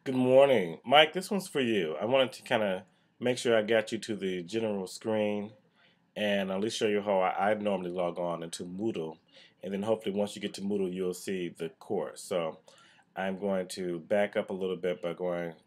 Good morning. Mike, this one's for you. I wanted to kind of make sure I got you to the general screen and at least show you how I normally log on into Moodle. And then hopefully once you get to Moodle, you'll see the course. So I'm going to back up a little bit by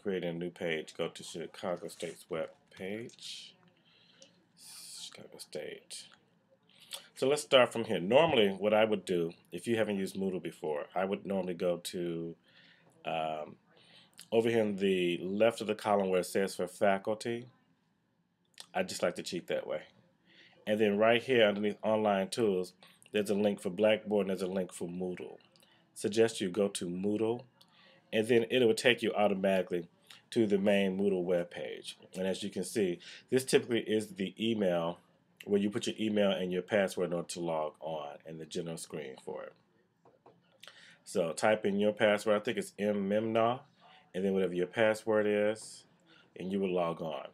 creating a new page. Go to Chicago State's web page. Chicago State. So let's start from here. Normally, what I would do, if you haven't used Moodle before, I would normally go to um, over here in the left of the column where it says for faculty. I just like to cheat that way. And then right here underneath online tools, there's a link for Blackboard and there's a link for Moodle. Suggest you go to Moodle, and then it will take you automatically to the main Moodle web page. And as you can see, this typically is the email where you put your email and your password in order to log on and the general screen for it. So type in your password. I think it's mmemna, and then whatever your password is, and you will log on.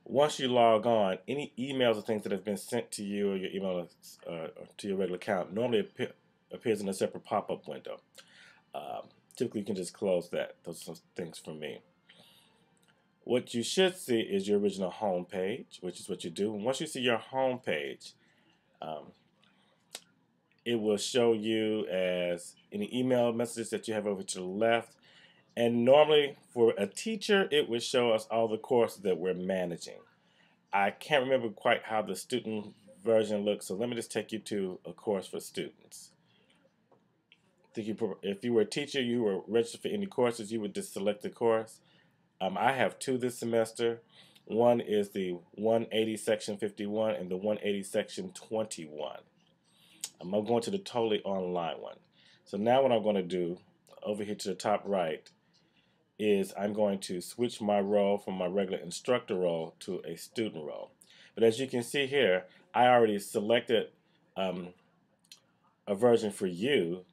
Once you log on, any emails or things that have been sent to you or your email to your regular account normally appears in a separate pop-up window. Typically, you can just close that. Those are things from me. What you should see is your original home page, which is what you do. And once you see your home page, um, it will show you as any email messages that you have over to the left. And normally, for a teacher, it would show us all the courses that we're managing. I can't remember quite how the student version looks, so let me just take you to a course for students. If you were a teacher, you were registered for any courses, you would just select the course. I have two this semester. One is the 180 section 51 and the 180 section 21. I'm going to the totally online one. So now what I'm going to do over here to the top right is I'm going to switch my role from my regular instructor role to a student role. But as you can see here, I already selected a version for you,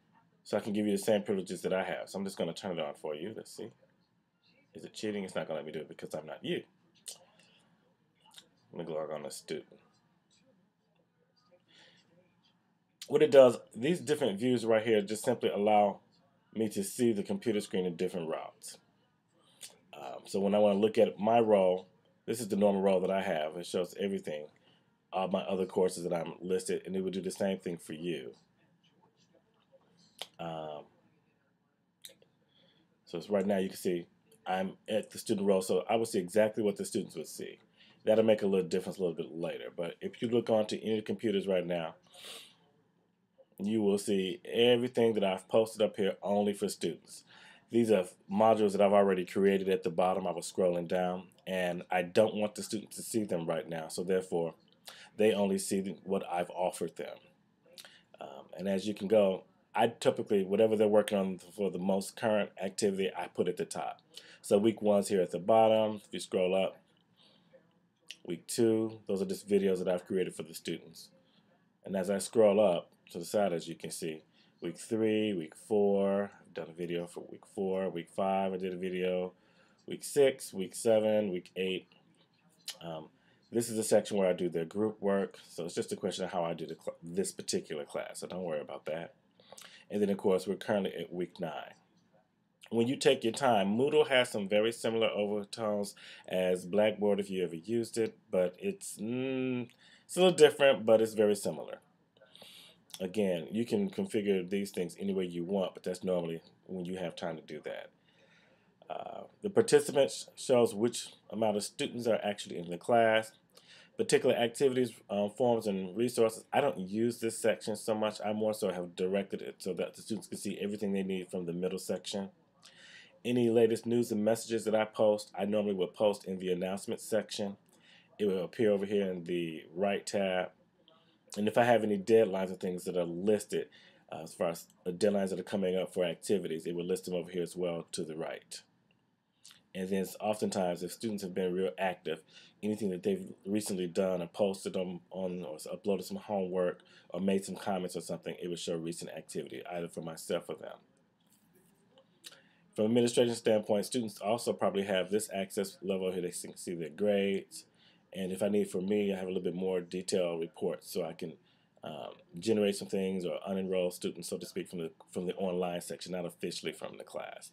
so I can give you the same privileges that I have. So I'm just going to turn it on for you. Let's see. Is it cheating? It's not going to let me do it because I'm not you. Let me log on as student. What it does, these different views right here just simply allow me to see the computer screen in different routes. So when I want to look at my role, this is the normal role that I have. It shows everything, all my other courses that I'm listed, and it would do the same thing for you. Um, so it's right now you can see I'm at the student role, so I will see exactly what the students would see. That'll make a little difference a little bit later. But if you look onto any computers right now, you will see everything that I've posted up here only for students. These are modules that I've already created at the bottom. I was scrolling down, and I don't want the students to see them right now, so therefore they only see what I've offered them. And as you can go, I typically, whatever they're working on for the most current activity, I put at the top. So week one's here at the bottom. If you scroll up, week two, those are just videos that I've created for the students. And as I scroll up to the side, as you can see, week three, week four, I've done a video for week four, week five, I did a video, week six, week seven, week eight. This is the section where I do their group work, so it's just a question of how I do this particular class, so don't worry about that. And then, of course, we're currently at week 9. When you take your time, Moodle has some very similar overtones as Blackboard if you ever used it, but it's a little different, but it's very similar. Again, you can configure these things any way you want, but that's normally when you have time to do that. The participants shows which amount of students are actually in the class. Particular activities, forms, and resources. I don't use this section so much. I more so have directed it so that the students can see everything they need from the middle section. Any latest news and messages that I post, I normally will post in the announcements section. It will appear over here in the right tab. And if I have any deadlines and things that are listed, as far as the deadlines that are coming up for activities, it will list them over here as well to the right. And then oftentimes, if students have been real active, anything that they've recently done or posted on or uploaded some homework or made some comments or something, it would show recent activity, either for myself or them. From an administration standpoint, students also probably have this access level here. They can see their grades. And if I need for me, I have a little bit more detailed reports so I can generate some things or unenroll students, so to speak, from the online section, not officially from the class.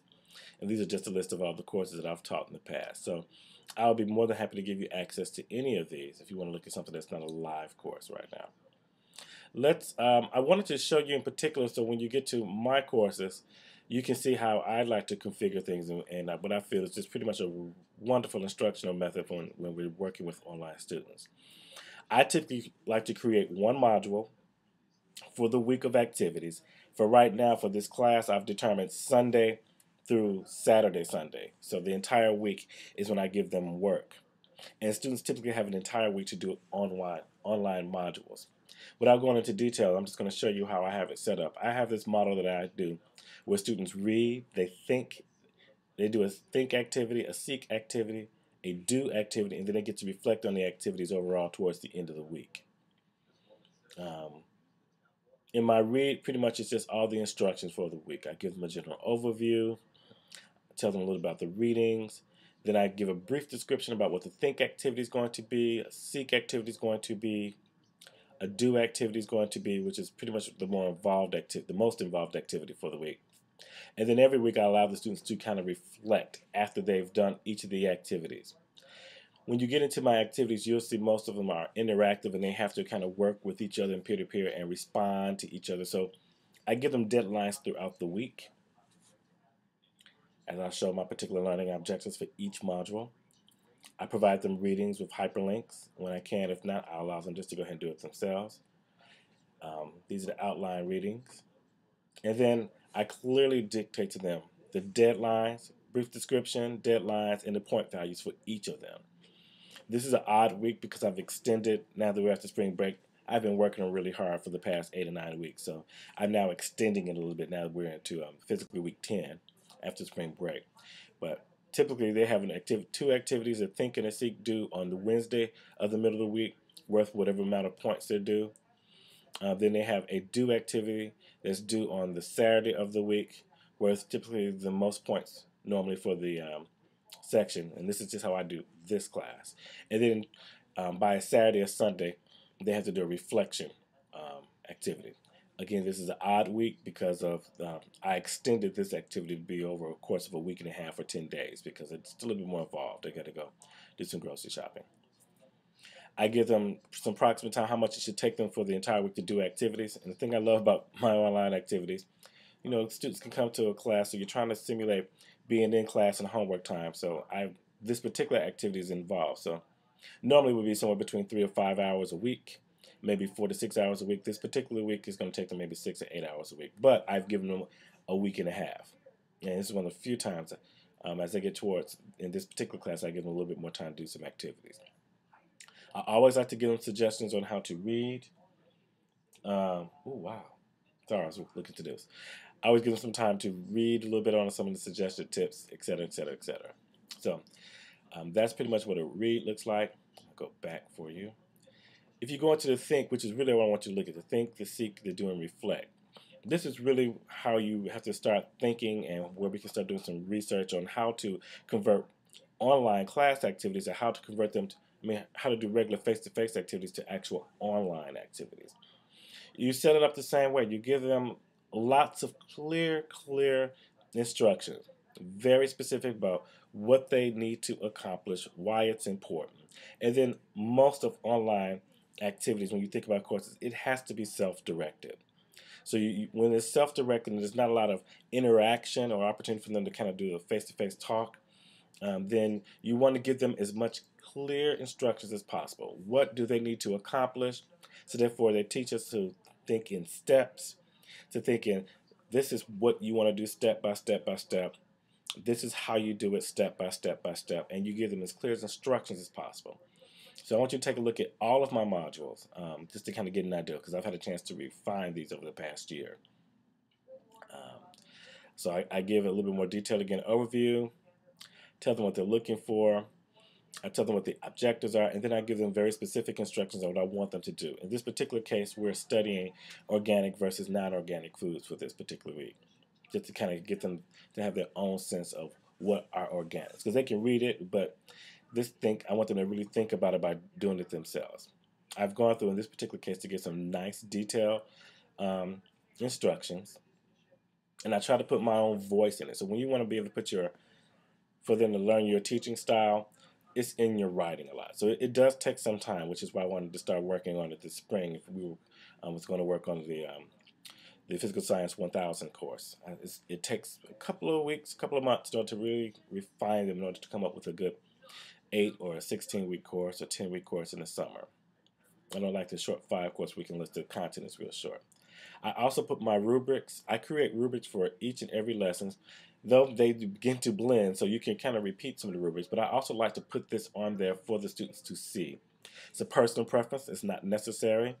And these are just a list of all the courses that I've taught in the past. So I'll be more than happy to give you access to any of these if you want to look at something that's not a live course right now. I wanted to show you in particular, so when you get to my courses, you can see how I like to configure things, and what I feel is just pretty much a wonderful instructional method when we're working with online students. I typically like to create one module for the week of activities. For right now, for this class, I've determined Sunday through Sunday. So the entire week is when I give them work. And students typically have an entire week to do online modules. Without going into detail, I'm just going to show you how I have it set up. I have this model that I do where students read, they think, they do a think activity, a seek activity, a do activity, and then they get to reflect on the activities overall towards the end of the week. In my read, pretty much it's just all the instructions for the week. I give them a general overview, tell them a little about the readings, then I give a brief description about what the think activity is going to be, a seek activity is going to be, a do activity is going to be, which is pretty much the most involved activity for the week. And then every week I allow the students to kind of reflect after they've done each of the activities. When you get into my activities, you'll see most of them are interactive and they have to kind of work with each other in peer-to-peer and respond to each other. So I give them deadlines throughout the week, as I'll show my particular learning objectives for each module. I provide them readings with hyperlinks when I can. If not, I'll allow them just to go ahead and do it themselves. These are the outline readings. And then I clearly dictate to them the deadlines, brief description, deadlines, and the point values for each of them. This is an odd week because I've extended, now that we're after spring break, I've been working really hard for the past 8 or 9 weeks. So I'm now extending it a little bit now that we're into physically week 10 after spring break. But typically they have two activities, a think and a seek, due on the Wednesday of the middle of the week, worth whatever amount of points they're due. Then they have a do activity that's due on the Saturday of the week, worth typically the most points normally for the section. And this is just how I do this class. And then by Saturday or Sunday, they have to do a reflection activity. Again, this is an odd week because of I extended this activity to be over a course of a week and a half or 10 days because it's a little bit more involved. They got to go do some grocery shopping. I give them some approximate time how much it should take them for the entire week to do activities. And the thing I love about my online activities, students can come to a class, so you're trying to simulate being in class and homework time. So this particular activity is involved. So normally it would be somewhere between 3 or 5 hours a week, maybe 4 to 6 hours a week. This particular week is going to take them maybe 6 or 8 hours a week. But I've given them a week and a half. And this is one of the few times as they get towards, in this particular class, I give them a little bit more time to do some activities. I always like to give them suggestions on how to read. Oh, wow. Sorry, I was looking to this. I always give them some time to read a little bit on some of the suggested tips, et cetera, et cetera, et cetera. So that's pretty much what a read looks like. I'll go back for you. If you go into the think, which is really what I want you to look at, the think, the seek, the do, and reflect. This is really how you have to start thinking and where we can start doing some research on how to convert online class activities and how to convert them to, how to do regular face-to-face activities to actual online activities. You set it up the same way. You give them lots of clear instructions, very specific about what they need to accomplish, why it's important. And then most of online activities, when you think about courses, it has to be self-directed. So when it's self-directed and there's not a lot of interaction or opportunity for them to kind of do a face-to-face talk, then you want to give them as much clear instructions as possible. What do they need to accomplish? So therefore, they teach us to think in steps, to think in, this is what you want to do step by step by step. This is how you do it step by step by step. And you give them as clear instructions as possible. So I want you to take a look at all of my modules just to kind of get an idea, because I've had a chance to refine these over the past year. So I give a little bit more detail, again, overview, tell them what they're looking for, I tell them what the objectives are, and then I give them very specific instructions on what I want them to do. In this particular case, we're studying organic versus non-organic foods for this particular week, just to kind of get them to have their own sense of what are organics. Because they can read it, but I want them to really think about it by doing it themselves. I've gone through, in this particular case, to get some nice detailed instructions. and I try to put my own voice in it. So when you want to be able to put for them to learn your teaching style, it's in your writing a lot. So it does take some time, which is why I wanted to start working on it this spring. If we were, was going to work on the Physical Science 1000 course. It takes a couple of weeks, a couple of months to really refine them in order to come up with a good 8 or a 16-week course or 10-week course in the summer. I don't like the short 5 course we can list the content is real short. I also put my rubrics. I create rubrics for each and every lesson, though they begin to blend, so you can kind of repeat some of the rubrics, but I also like to put this on there for the students to see. It's a personal preference. It's not necessary,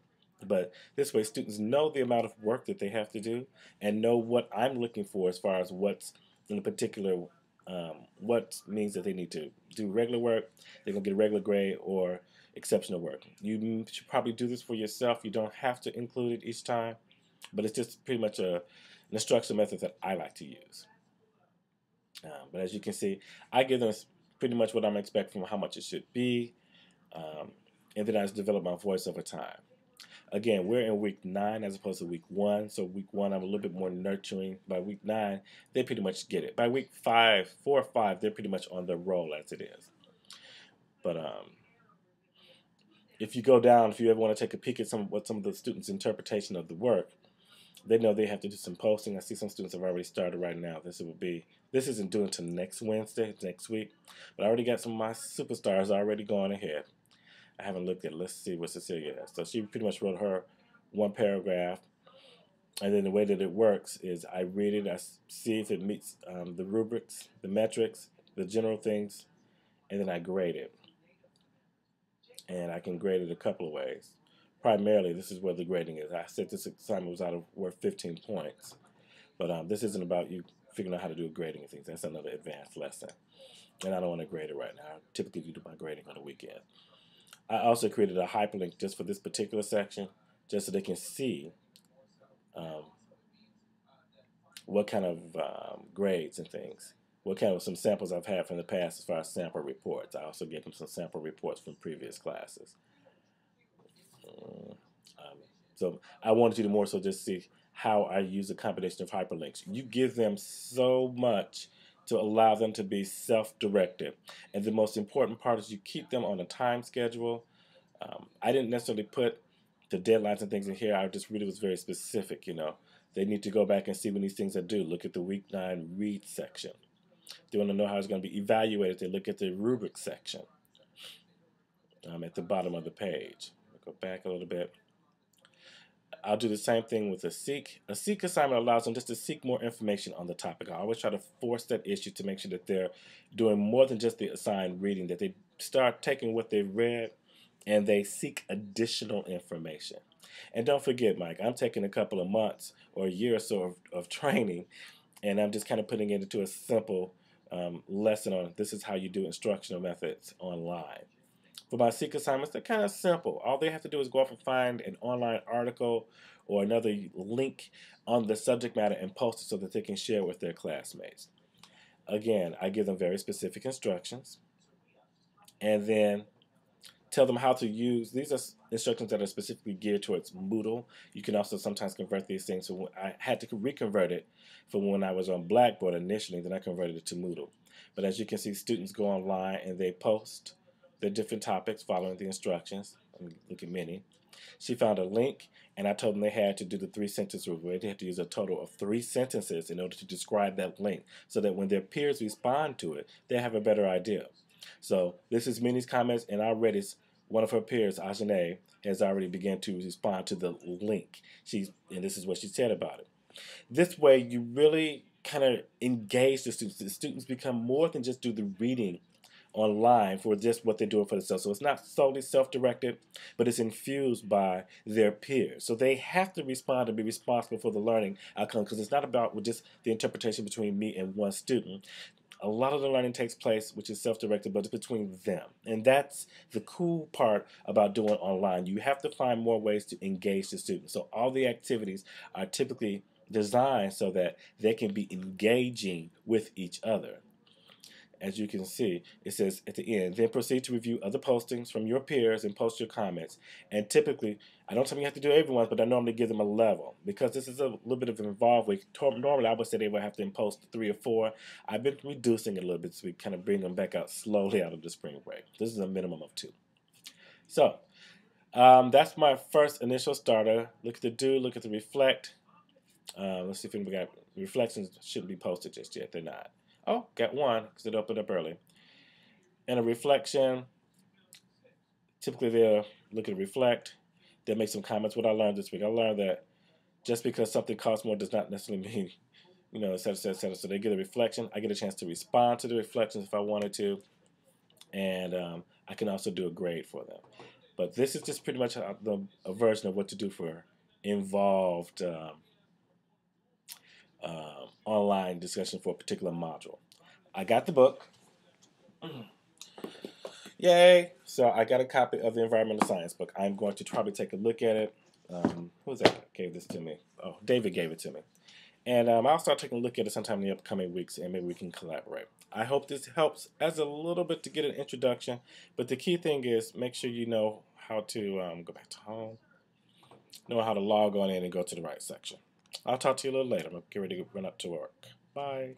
but this way students know the amount of work that they have to do and know what I'm looking for as far as what's in a particular, what means that they need to do regular work, they're going to get a regular grade, or exceptional work. You should probably do this for yourself. You don't have to include it each time, but it's just pretty much an instruction method that I like to use. But as you can see, I give them pretty much what I'm expecting from how much it should be, and then I just develop my voice over time. Again, we're in week 9 as opposed to week 1, so week 1 I'm a little bit more nurturing. By week 9, they pretty much get it. By week 4 or 5, they're pretty much on the roll as it is. But if you go down, if you ever want to take a peek at what some of the students' interpretation of the work, they know they have to do some posting. I see some students have already started right now. This isn't due until next Wednesday, next week. But I already got some of my superstars already going ahead. I haven't looked at, let's see what Cecilia has. So she pretty much wrote her one paragraph. And then the way that it works is I read it, I see if it meets the rubrics, the metrics, the general things, and then I grade it. And I can grade it a couple of ways. Primarily, this is where the grading is. I said this assignment was worth 15 points. But this isn't about you figuring out how to do grading and things. That's another advanced lesson. And I don't want to grade it right now. I typically do my grading on the weekend. I also created a hyperlink just for this particular section, just so they can see what kind of grades and things, what kind of some samples I've had from the past as far as sample reports. I also gave them some sample reports from previous classes. So I wanted you to more so just see how I use a combination of hyperlinks. You give them so much to allow them to be self-directed. And the most important part is you keep them on a time schedule. I didn't necessarily put the deadlines and things in here. I just really was very specific, you know. They need to go back and see when these things are due. Look at the week 9 read section. They want to know how it's going to be evaluated. They look at the rubric section at the bottom of the page. I'll go back a little bit. I'll do the same thing with a seek. A seek assignment allows them just to seek more information on the topic. I always try to force that issue to make sure that they're doing more than just the assigned reading, that they start taking what they've read and they seek additional information. And don't forget, Mike, I'm taking a couple of months or a year or so of training, and I'm just kind of putting it into a simple lesson on this is how you do instructional methods online. For my seek assignments, they're kind of simple. All they have to do is go off and find an online article or another link on the subject matter and post it so that they can share with their classmates. Again, I give them very specific instructions and then tell them how to use. These are instructions that are specifically geared towards MOODLE. You can also sometimes convert these things. So I had to reconvert it from when I was on Blackboard initially, then I converted it to MOODLE. But as you can see, students go online and they post the different topics following the instructions. Let me look at Minnie. She found a link, and I told them they had to do the 3-sentence rule. They had to use a total of 3 sentences in order to describe that link so that when their peers respond to it, they have a better idea. So this is Minnie's comments, and already one of her peers, Ajane, has already begun to respond to the link. And this is what she said about it. This way, you really kind of engage the students. The students become more than just do the reading online for just what they're doing for themselves. So it's not solely self-directed, but it's infused by their peers. So they have to respond and be responsible for the learning outcome because it's not about just the interpretation between me and one student. A lot of the learning takes place, which is self-directed, but it's between them. And that's the cool part about doing online. You have to find more ways to engage the students. So all the activities are typically designed so that they can be engaging with each other. as you can see, it says at the end, then proceed to review other postings from your peers and post your comments. And typically, I don't tell you have to do everyone's, but I normally give them a level because this is a little bit of an involved week. Normally, I would say they would have to post 3 or 4. I've been reducing it a little bit so we kind of bring them back out slowly out of the spring break. This is a minimum of 2. So that's my first initial starter. Look at the do, look at the reflect. Let's see if we got reflections. Shouldn't be posted just yet. They're not. Oh, got one because it opened up early. And a reflection. Typically, they'll look at reflect. They'll make some comments. What I learned this week, I learned that just because something costs more does not necessarily mean, et cetera, et cetera, et cetera. So they get a reflection. I get a chance to respond to the reflections if I wanted to, and I can also do a grade for them. But this is just pretty much a version of what to do for involved online discussion for a particular module. I got the book. Yay! So I got a copy of the environmental science book. I'm going to probably take a look at it. Who's that gave this to me? Oh, David gave it to me. And I'll start taking a look at it sometime in the upcoming weeks, and maybe we can collaborate. I hope this helps as a little bit to get an introduction. But the key thing is make sure you know how to go back to home, know how to log on in and go to the right section. I'll talk to you a little later. I'm getting ready to run up to work. Bye.